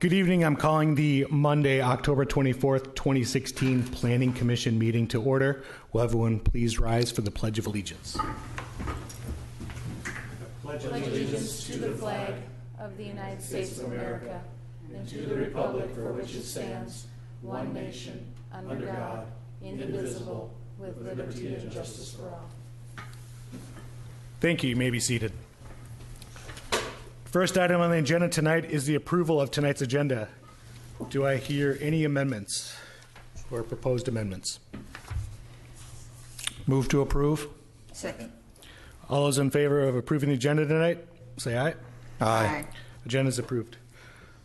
Good evening. I'm calling the Monday, October 24th, 2016 Planning Commission meeting to order. Will everyone please rise for the Pledge of Allegiance? Pledge allegiance to the flag of the United States of America and to the republic for which it stands, one nation, under God, indivisible, with liberty and justice for all. Thank you. You may be seated. First item on the agenda tonight is the approval of tonight's agenda. Do I hear any amendments or proposed amendments? Move to approve. Second. All those in favor of approving the agenda tonight, say aye. Aye. Agenda is approved.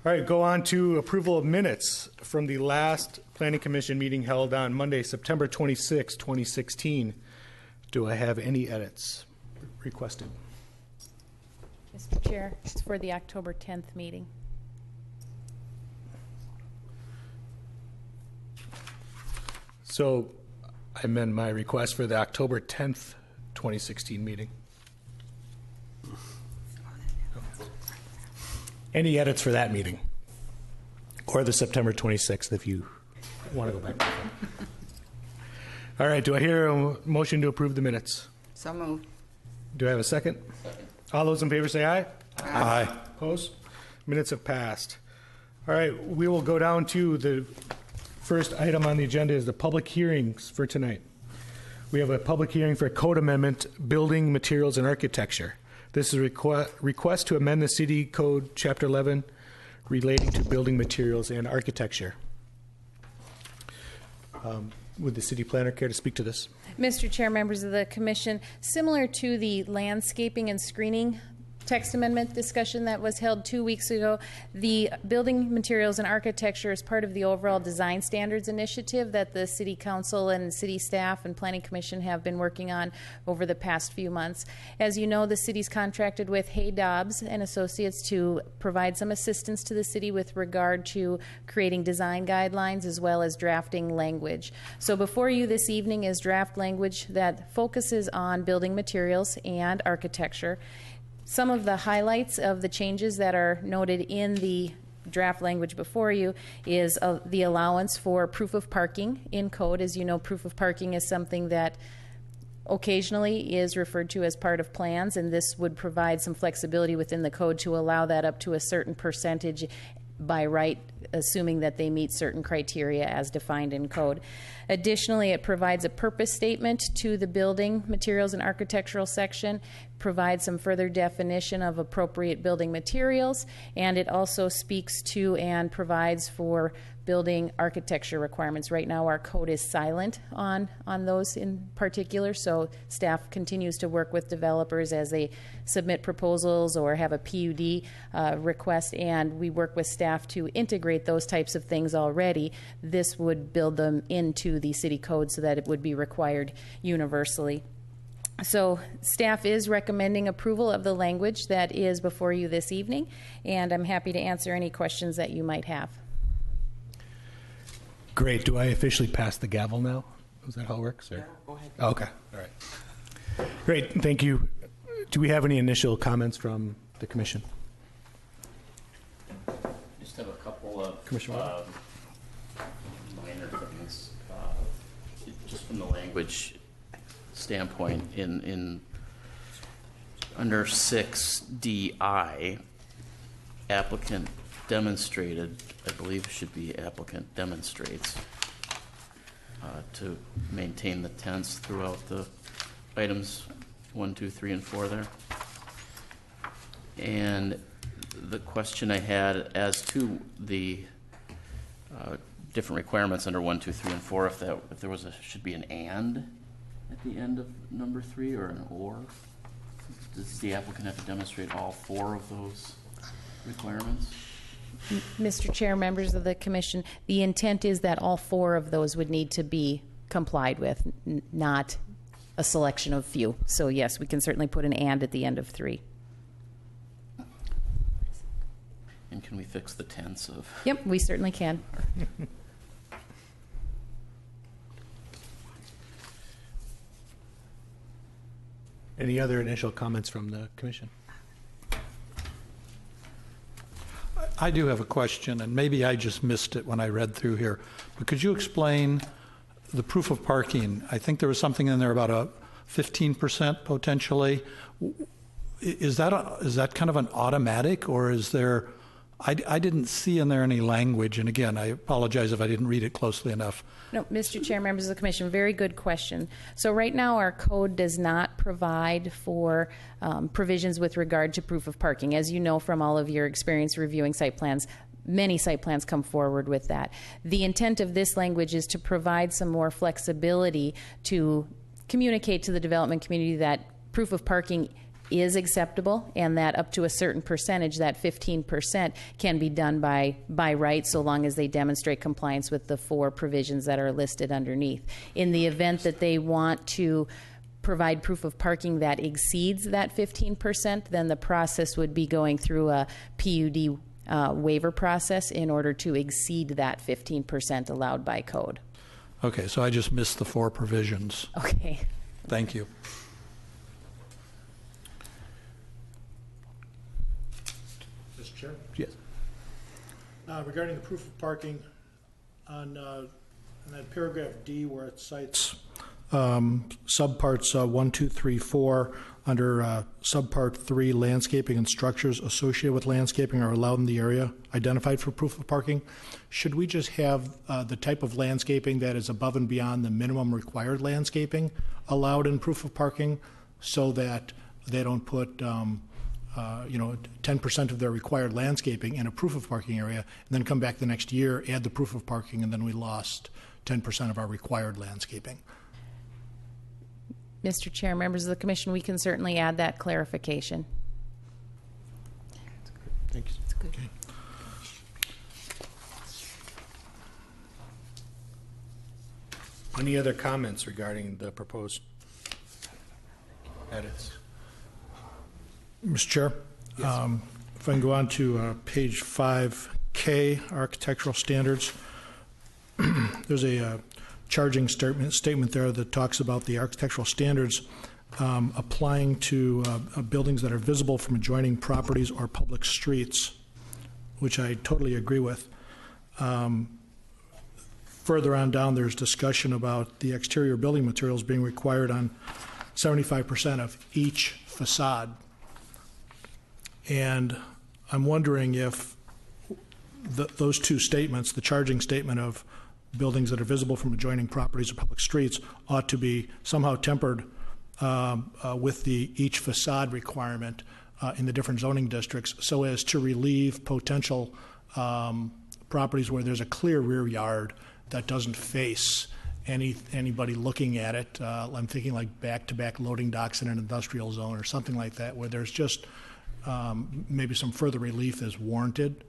All right, go on to approval of minutes from the last Planning Commission meeting held on Monday, September 26, 2016. Do I have any edits requested? Mr. Chair, it's for the October 10th meeting. So I amend my request for the October 10th, 2016 meeting. Any edits for that meeting? Or the September 26th if you want to go back. All right, do I hear a motion to approve the minutes? So moved. Do I have a second? Second. All those in favor say aye. Aye. Opposed? Minutes have passed. All right, we will go down to the first item on the agenda is the public hearings for tonight. We have a public hearing for a code amendment, building materials and architecture. This is a request to amend the city code chapter 11 relating to building materials and architecture. Would the city planner care to speak to this? Mr. Chair, members of the Commission, similar to the landscaping and screening text amendment discussion that was held 2 weeks ago, the building materials and architecture is part of the overall design standards initiative that the City Council and City staff and Planning Commission have been working on over the past few months. As you know, the city's contracted with Hay Dobbs and Associates to provide some assistance to the city with regard to creating design guidelines as well as drafting language. So before you this evening is draft language that focuses on building materials and architecture. Some of the highlights of the changes that are noted in the draft language before you is the allowance for proof of parking in code. As you know, proof of parking is something that occasionally is referred to as part of plans, and this would provide some flexibility within the code to allow that up to a certain percentage by right, assuming that they meet certain criteria as defined in code. Additionally, it provides a purpose statement to the building materials and architectural section, provides some further definition of appropriate building materials, and it also speaks to and provides for building architecture requirements. Right now our code is silent on those in particular, so staff continues to work with developers as they submit proposals or have a PUD request, and we work with staff to integrate those types of things already. This would build them into the city code so that it would be required universally. So staff is recommending approval of the language that is before you this evening, and I'm happy to answer any questions that you might have. Great. Do I officially pass the gavel now? Is that how it works? Or? Yeah, go ahead. Oh, okay. All right. Great. Thank you. Do we have any initial comments from the commission? Just have a couple of minor things. Just from the language standpoint, in under 6DI, applicant demonstrated, I believe should be applicant demonstrates, to maintain the tense throughout the items 1, 2, 3, and 4 there. And the question I had as to the different requirements under 1, 2, 3, and 4, if there was should be an and at the end of number 3 or an or. Does the applicant have to demonstrate all 4 of those requirements? Mr. Chair, members of the Commission, the intent is that all 4 of those would need to be complied with, not a selection of few. So yes, we can certainly put an and at the end of 3. And can we fix the tense of? Yep, we certainly can. Any other initial comments from the commission? I do have a question, and maybe I just missed it when I read through here. But could you explain the proof of parking? I think there was something in there about a 15% potentially. Is that kind of an automatic, or is there? I didn't see in there any language, and again, I apologize if I didn't read it closely enough. No, Mr. Chair, members of the Commission, very good question. So right now, our code does not provide for provisions with regard to proof of parking. As you know from all of your experience reviewing site plans, many site plans come forward with that. The intent of this language is to provide some more flexibility to communicate to the development community that proof of parking is acceptable, and that up to a certain percentage, that 15%, can be done by right, so long as they demonstrate compliance with the 4 provisions that are listed underneath. In the event that they want to provide proof of parking that exceeds that 15%, then the process would be going through a PUD waiver process in order to exceed that 15% allowed by code. Okay, so I just missed the 4 provisions. Okay. Thank you. Mr. Chair? Yes. Regarding the proof of parking, on that paragraph D where it cites subparts 1, 2, 3, 4, under subpart 3, landscaping and structures associated with landscaping are allowed in the area identified for proof of parking. Should we just have the type of landscaping that is above and beyond the minimum required landscaping allowed in proof of parking, so that they don't put 10% of their required landscaping in a proof of parking area, and then come back the next year, add the proof of parking, and then we lost 10% of our required landscaping? Mr. Chair, members of the Commission, we can certainly add that clarification. Thank you. That's good. Okay. Any other comments regarding the proposed edits? Mr. Chair, if I can go on to page 5K, architectural standards. There's a charging statement there that talks about the architectural standards applying to buildings that are visible from adjoining properties or public streets, which I totally agree with. Further on down, there's discussion about the exterior building materials being required on 75% of each facade. And I'm wondering if those 2 statements, the charging statement of buildings that are visible from adjoining properties or public streets, ought to be somehow tempered with the each facade requirement in the different zoning districts, so as to relieve potential properties where there's a clear rear yard that doesn't face anybody looking at it. I'm thinking like back-to-back loading docks in an industrial zone or something like that, where there's just maybe some further relief is warranted.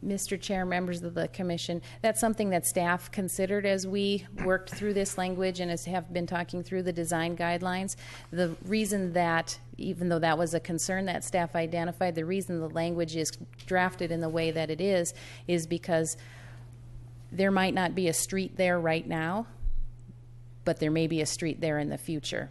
Mr. Chair, members of the Commission, that's something that staff considered as we worked through this language and as have been talking through the design guidelines. The reason that, even though that was a concern that staff identified, the reason the language is drafted in the way that it is because there might not be a street there right now, but there may be a street there in the future.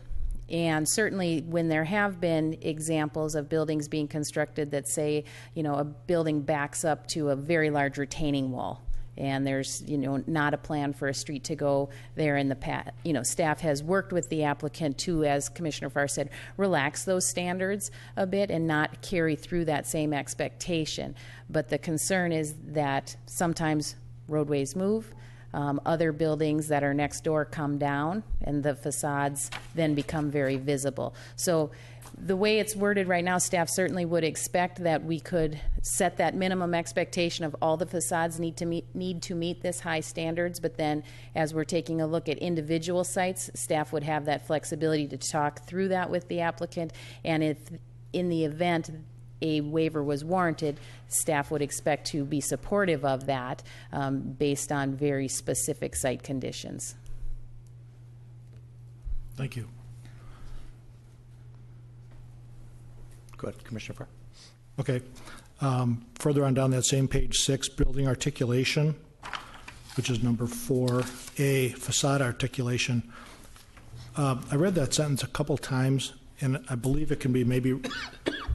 And certainly when there have been examples of buildings being constructed that say, a building backs up to a very large retaining wall, and there's, not a plan for a street to go there in the past, staff has worked with the applicant to, as Commissioner Farr said, relax those standards a bit and not carry through that same expectation. But the concern is that sometimes roadways move. Other buildings that are next door come down, and the facades then become very visible. So the way it's worded right now, staff certainly would expect that we could set that minimum expectation of all the facades need to meet this high standards, but then as we're taking a look at individual sites, staff would have that flexibility to talk through that with the applicant, and if in the event a waiver was warranted, staff would expect to be supportive of that based on very specific site conditions. Thank you. Go ahead, Commissioner Farr. Okay. Further on down that same page 6, building articulation, which is number 4A, facade articulation. I read that sentence a couple times, and I believe it can be maybe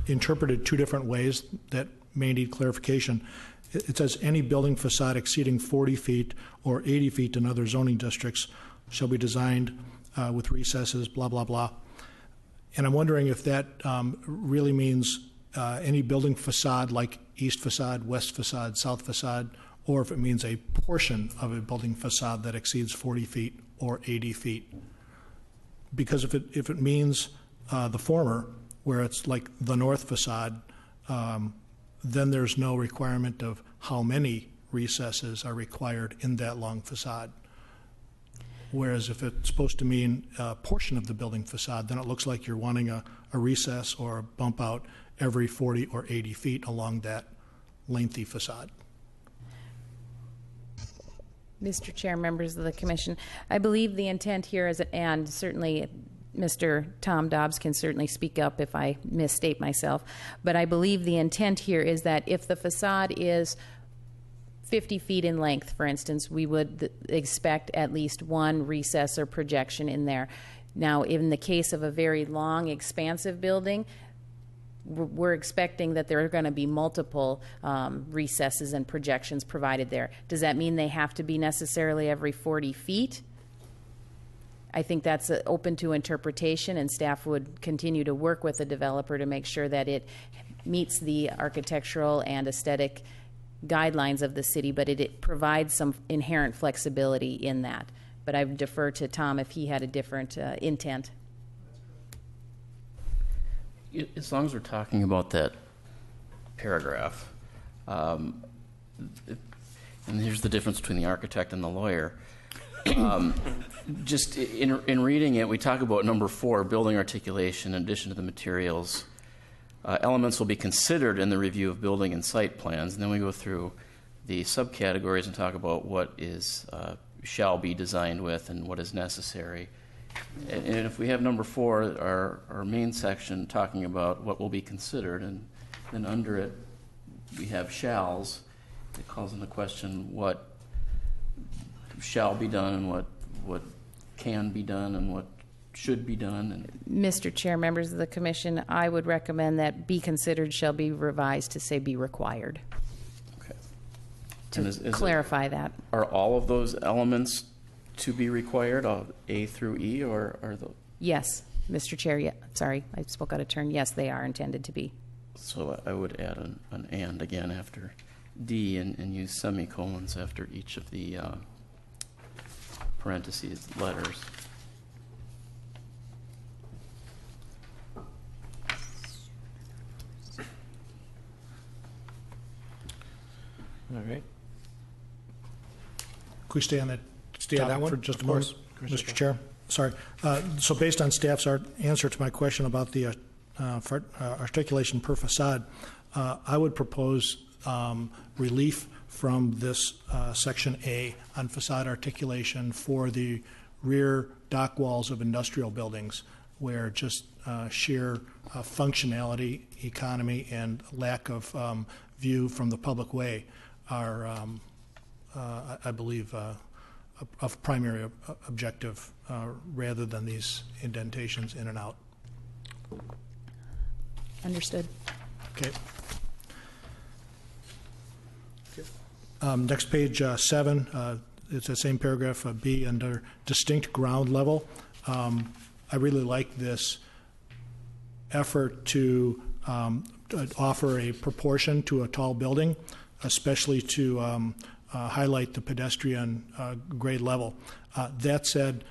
interpreted 2 different ways that may need clarification. It says any building facade exceeding 40 feet or 80 feet in other zoning districts shall be designed with recesses, blah, blah, blah. And I'm wondering if that really means any building facade like east facade, west facade, south facade, or if it means a portion of a building facade that exceeds 40 feet or 80 feet. Because if it means the former, where it's like the north facade, then there's no requirement of how many recesses are required in that long facade. Whereas if it's supposed to mean a portion of the building facade, then it looks like you're wanting a recess or a bump out every 40 or 80 feet along that lengthy facade. Mr. Chair, members of the commission, I believe the intent here is, and certainly Mr. Tom Dobbs can certainly speak up if I misstate myself, but I believe the intent here is that if the facade is 50 feet in length, for instance, we would expect at least one recess or projection in there. Now, in the case of a very long, expansive building, we're expecting that there are going to be multiple recesses and projections provided there. Does that mean they have to be necessarily every 40 feet? I think that's open to interpretation, and staff would continue to work with the developer to make sure that it meets the architectural and aesthetic guidelines of the city, but it provides some inherent flexibility in that. But I would defer to Tom if he had a different intent. As long as we're talking about that paragraph, and here's the difference between the architect and the lawyer. Just in reading it, we talk about number 4, building articulation in addition to the materials. Elements will be considered in the review of building and site plans, and then we go through the subcategories and talk about what is shall be designed with and what is necessary. And if we have number 4, our main section talking about what will be considered, and then under it we have shalls. It calls into question what shall be done and what can be done and what should be done. And Mr. Chair, members of the commission, I would recommend that be considered shall be revised to say be required. okay. To is clarify that. Are all of those elements to be required, A through E, or are the? Yes, Mr. Chair. Yeah, sorry, I spoke out of turn. Yes, they are intended to be. So I would add an and again after D and use semicolons after each of the parentheses letters. All right. Could we stay on that that one? for just a Of course. moment, Commissioner Mr. Chair? Sorry. So based on staff's answer to my question about the articulation per facade, I would propose relief from this Section A on facade articulation for the rear dock walls of industrial buildings, where just sheer functionality, economy, and lack of view from the public way are, I believe, of primary objective rather than these indentations in and out. Understood. Okay. Next, page 7, it's the same paragraph, B, under distinct ground level. I really like this effort to offer a proportion to a tall building, especially to highlight the pedestrian grade level. That said,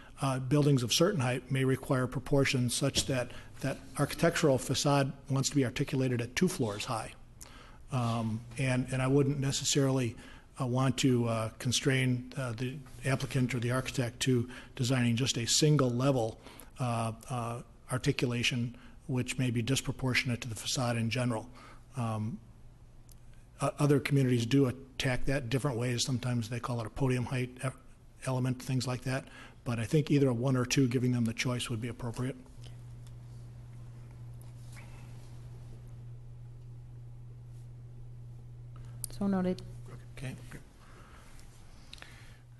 buildings of certain height may require proportions such that that architectural facade wants to be articulated at 2 floors high. And I wouldn't necessarily want to constrain the applicant or the architect to designing just a single level articulation, which may be disproportionate to the facade in general. Other communities do attack that different ways. Sometimes they call it a podium height element, things like that. But I think either a 1 or 2, giving them the choice, would be appropriate. So noted. Okay.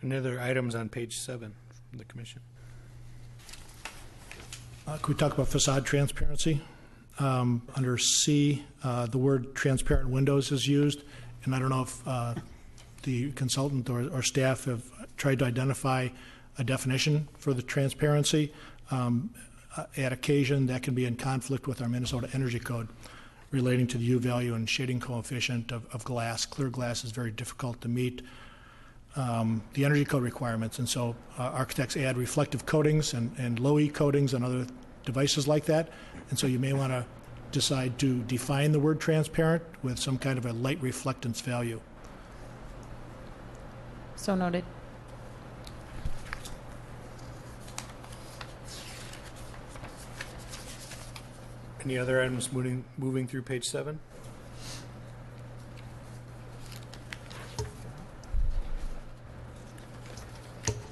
Any other items on page 7 from the commission? Could we talk about facade transparency? under C, the word transparent windows is used, and I don't know if the consultant or staff have tried to identify a definition for the transparency. At occasion, that can be in conflict with our Minnesota Energy Code relating to the U value and shading coefficient of glass. Clear glass is very difficult to meet the Energy Code requirements, and so architects add reflective coatings and low E coatings and other devices like that, and so you may want to decide to define the word transparent with some kind of a light reflectance value. So noted. Any other items moving through page 7?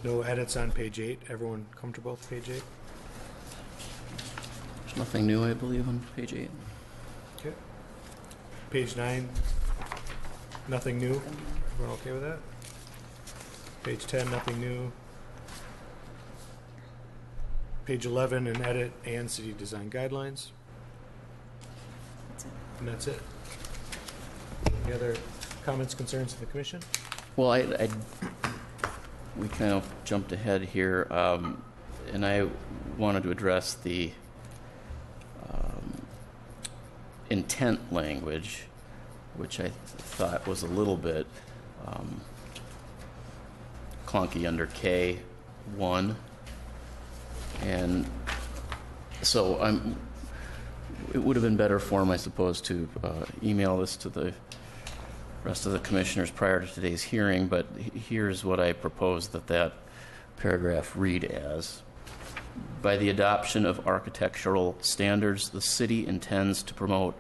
No edits on page 8. Everyone comfortable with page 8? There's nothing new, I believe, on page 8. Okay. Page 9, nothing new. Everyone okay with that? Page 10, nothing new. Page 11, an edit and city design guidelines. And that's it. Any other comments, concerns from the commission? Well, we kind of jumped ahead here, and I wanted to address the intent language, which I thought was a little bit clunky under K1. And so it would have been better form, I suppose, to email this to the rest of the commissioners prior to today's hearing, but here's what I propose that paragraph read as. By the adoption of architectural standards, the city intends to promote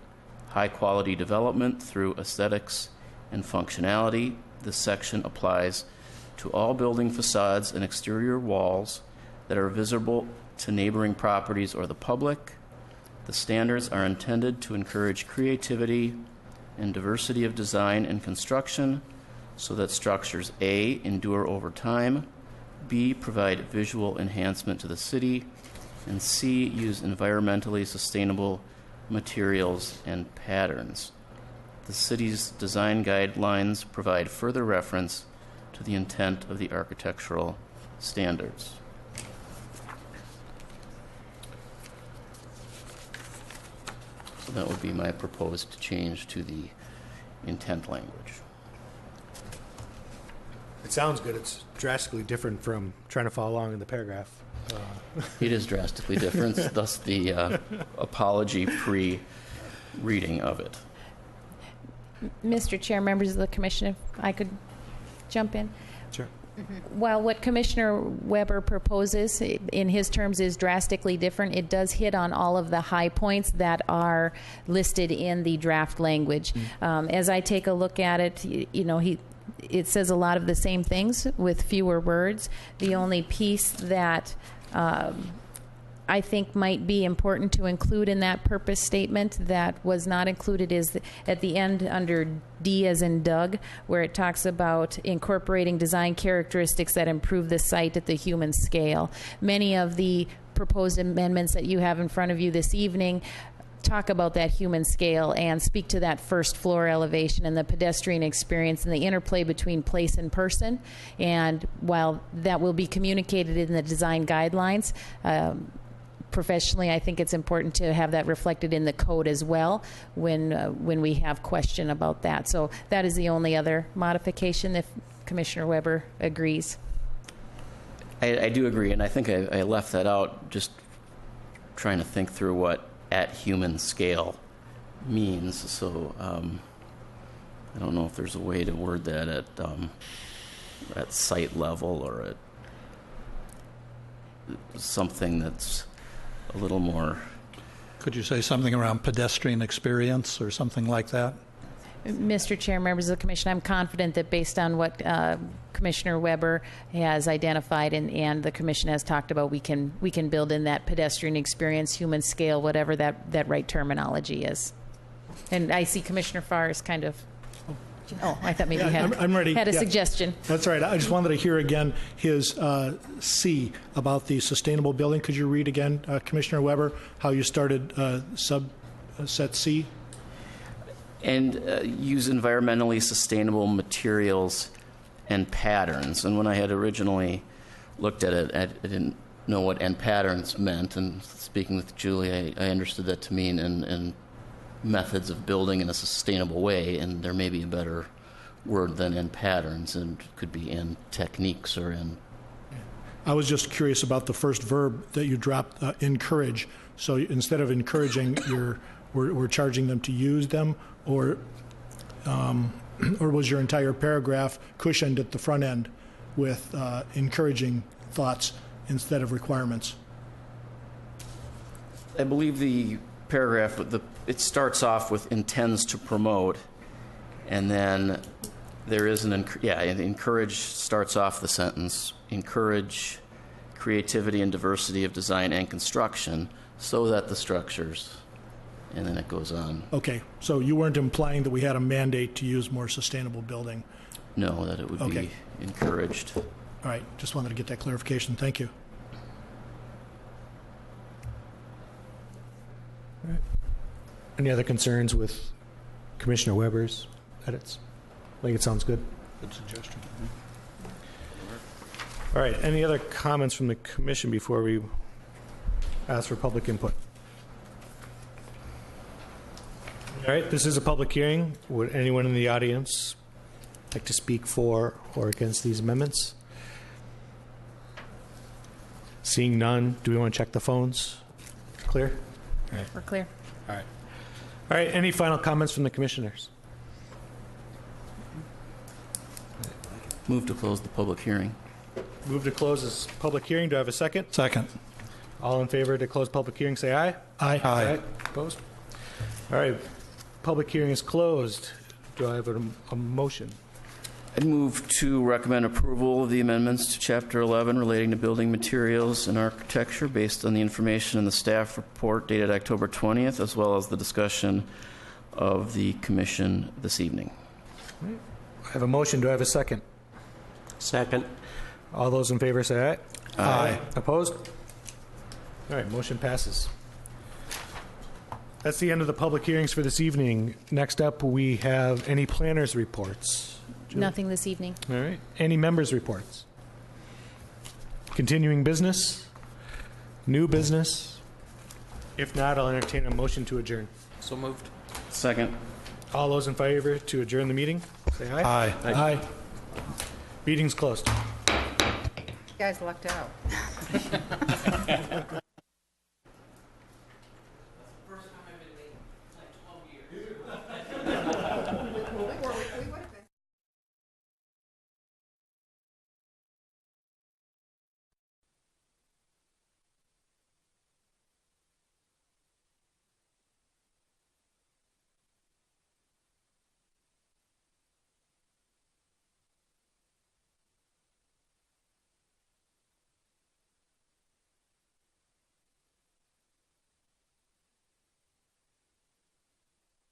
high-quality development through aesthetics and functionality. This section applies to all building facades and exterior walls that are visible to neighboring properties or the public. The standards are intended to encourage creativity and diversity of design and construction so that structures A, endure over time, B, provide visual enhancement to the city, and C, use environmentally sustainable materials and patterns. The city's design guidelines provide further reference to the intent of the architectural standards. So that would be my proposed change to the intent language. It sounds good. It's drastically different from trying to follow along in the paragraph. It is drastically different, thus the apology pre-reading of it. Mr. Chair, members of the commission, if I could jump in. Sure. While what Commissioner Weber proposes in his terms is drastically different, it does hit on all of the high points that are listed in the draft language. As I take a look at it, it says a lot of the same things with fewer words. The only piece that I think might be important to include in that purpose statement that was not included is at the end under D as in Doug, where it talks about incorporating design characteristics that improve the site at the human scale. Many of the proposed amendments that you have in front of you this evening talk about that human scale and speak to that first floor elevation and the pedestrian experience and the interplay between place and person. And while that will be communicated in the design guidelines, professionally, I think it's important to have that reflected in the code as well when we have question about that. So that is the only other modification, if Commissioner Weber agrees. I do agree, and I think I left that out just trying to think through what at human scale means. So I don't know if there's a way to word that at site level or at something that's a little more. Could you say something around pedestrian experience or something like that? Mr. Chair, members of the Commission, I'm confident that based on what Commissioner Weber has identified and the Commission has talked about, we can build in that pedestrian experience, human scale, whatever that right terminology is. And I see Commissioner Farr is kind of. Oh, I thought maybe you I'm ready. had a Yeah. suggestion. That's all right. I just wanted to hear again his C about the sustainable building. Could you read again, Commissioner Weber, how you started set C? And use environmentally sustainable materials and patterns. And when I had originally looked at it, I didn't know what "and patterns" meant. And speaking with Julie, I understood that to mean and methods of building in a sustainable way. And there may be a better word than "and patterns," and could be "and techniques" or "and." I was just curious about the first verb that you dropped, encourage. So instead of encouraging, we're charging them to use them, or was your entire paragraph cushioned at the front end with encouraging thoughts instead of requirements? I believe the paragraph, it starts off with "intends to promote," and then there is encourage starts off the sentence. Encourage creativity and diversity of design and construction so that the structures, and then it goes on. Okay, so you weren't implying that we had a mandate to use more sustainable building? No, that it would Okay. be encouraged. All right, just wanted to get that clarification. Thank you. Any other concerns with Commissioner Weber's edits? I think it sounds good. Good suggestion. All right, any other comments from the commission before we ask for public input? All right, this is a public hearing. Would anyone in the audience like to speak for or against these amendments? Seeing none, do we want to check the phones? Clear? We're clear. All right. All right, any final comments from the commissioners? Move to close the public hearing. Move to close this public hearing. Do I have a second? Second. All in favor to close public hearing, say aye. Aye. Aye. Opposed? All right, public hearing is closed. Do I have a motion? I'd move to recommend approval of the amendments to Chapter 11 relating to building materials and architecture based on the information in the staff report dated October 20th, as well as the discussion of the commission this evening. I have a motion. Do I have a second? Second. All those in favor say aye. Aye. Opposed? All right, motion passes. That's the end of the public hearings for this evening. Next up, we have any planners' reports. Julie? Nothing this evening. All right. Any members' reports? Continuing business? New business? If not, I'll entertain a motion to adjourn. So moved. Second. All those in favor to adjourn the meeting, say aye. Aye. Aye. Meeting's closed. You guys lucked out.